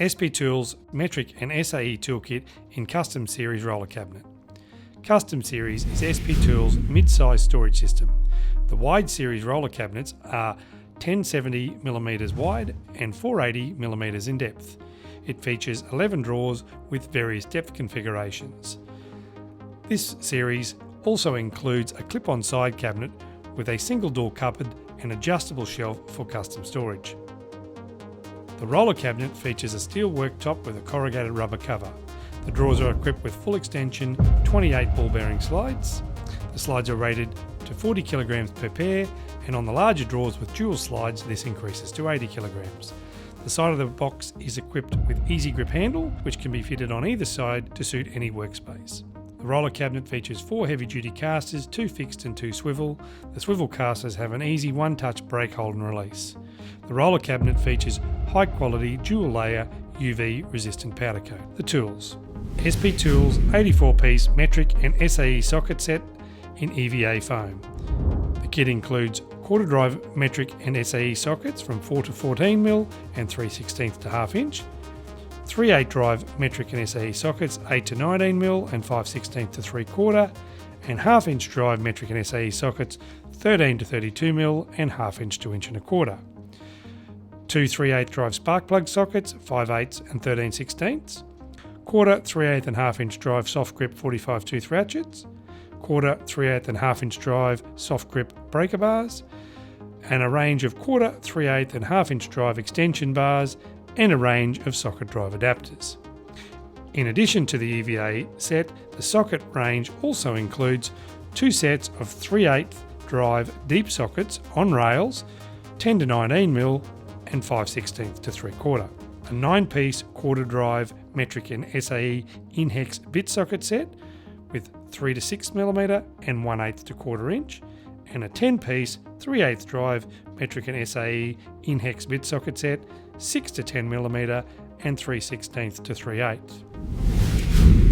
SP Tools Metric and SAE Toolkit in Custom Series Roller Cabinet. Custom Series is SP Tools' mid-size storage system. The wide series roller cabinets are 1070mm wide and 480mm in depth. It features 11 drawers with various depth configurations. This series also includes a clip-on side cabinet with a single door cupboard and adjustable shelf for custom storage. The roller cabinet features a steel worktop with a corrugated rubber cover. The drawers are equipped with full extension 28 ball bearing slides. The slides are rated to 40 kilograms per pair, and on the larger drawers with dual slides this increases to 80 kilograms. The side of the box is equipped with easy grip handle, which can be fitted on either side to suit any workspace. The roller cabinet features 4 heavy-duty castors, 2 fixed and 2 swivel. The swivel castors have an easy one-touch brake hold and release. The roller cabinet features high-quality dual-layer UV-resistant powder coat. The tools: SP Tools 84-piece metric and SAE socket set in EVA foam. The kit includes quarter drive metric and SAE sockets from 4 to 14mm and 3/16 to ½ inch. 3/8 drive metric and SAE sockets 8 to 19mm and 5/16 to 3/4, and ½ inch drive metric and SAE sockets 13 to 32mm and ½ inch to 1 1/4. 2 3/8 drive spark plug sockets 5/8 and 13/16, quarter 3/8 and ½ inch drive soft grip 45 tooth ratchets, quarter 3/8 and ½ inch drive soft grip breaker bars, and a range of quarter 3/8 and ½ inch drive extension bars, and a range of socket drive adapters. In addition to the EVA set, the socket range also includes 2 sets of 3/8 drive deep sockets on rails, 10 to 19mm and 5/16 to 3/4. A 9-piece quarter drive metric and SAE in-hex bit socket set with 3 to 6mm and 1/8 to 1/4 inch, and a 10-piece 3/8 drive metric and SAE in-hex bit socket set 6 to 10mm and 3/16 to 3/8.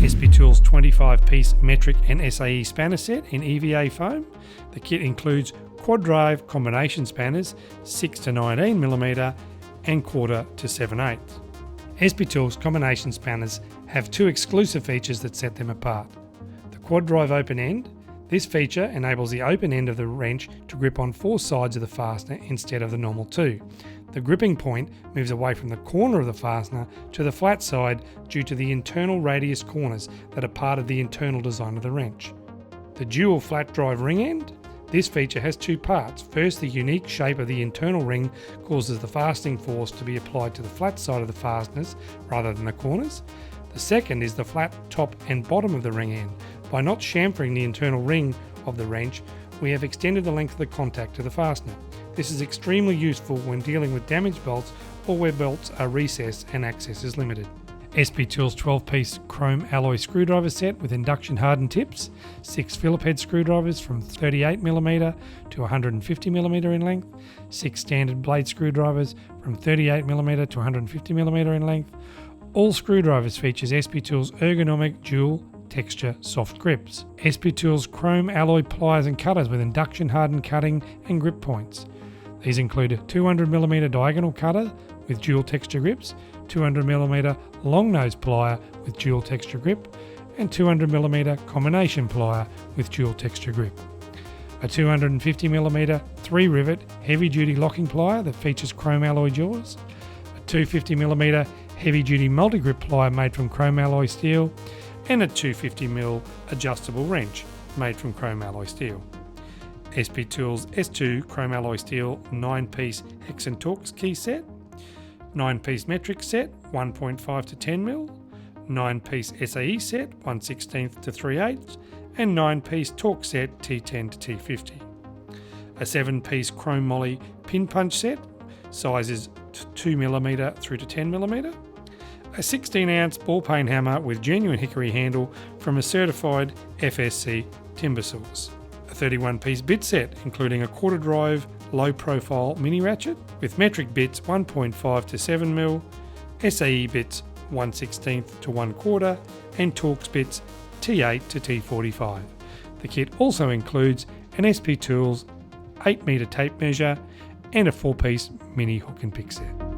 SP Tools 25-piece metric and SAE spanner set in EVA foam. The kit includes quad drive combination spanners 6 to 19mm and 1/4 to 7/8. SP Tools combination spanners have 2 exclusive features that set them apart. The quad drive open end. This feature enables the open end of the wrench to grip on 4 sides of the fastener instead of the normal 2. The gripping point moves away from the corner of the fastener to the flat side due to the internal radius corners that are part of the internal design of the wrench. The dual flat drive ring end. This feature has 2 parts. First, the unique shape of the internal ring causes the fastening force to be applied to the flat side of the fasteners rather than the corners. The second is the flat top and bottom of the ring end. By not chamfering the internal ring of the wrench, we have extended the length of the contact to the fastener. This is extremely useful when dealing with damaged bolts or where bolts are recessed and access is limited. SP Tools 12-piece chrome alloy screwdriver set with induction hardened tips, 6 Phillip head screwdrivers from 38mm to 150mm in length, 6 standard blade screwdrivers from 38mm to 150mm in length. All screwdrivers features SP Tools ergonomic dual texture soft grips. SP Tools chrome alloy pliers and cutters with induction hardened cutting and grip points. These include a 200mm diagonal cutter with dual texture grips, 200mm long nose plier with dual texture grip, and 200mm combination plier with dual texture grip. A 250mm 3 rivet heavy duty locking plier that features chrome alloy jaws, a 250mm heavy duty multi grip plier made from chrome alloy steel, and a 250mm adjustable wrench made from chrome alloy steel. SP Tools S2 chrome alloy steel 9-piece hex and Torx key set, 9-piece metric set 1.5 to 10mm, 9-piece SAE set 1/16 to 3/8, and 9-piece Torx set T10 to T50. A 7-piece chrome moly pin punch set, sizes 2mm through to 10mm. A 16-ounce ball peen hammer with genuine hickory handle from a certified FSC timber source. A 31-piece bit set including a quarter drive low profile mini ratchet with metric bits 1.5 to 7mm, SAE bits 1/16 to 1/4, and Torx bits T8 to T45. The kit also includes an SP Tools 8 metre tape measure and a 4-piece mini hook and pick set.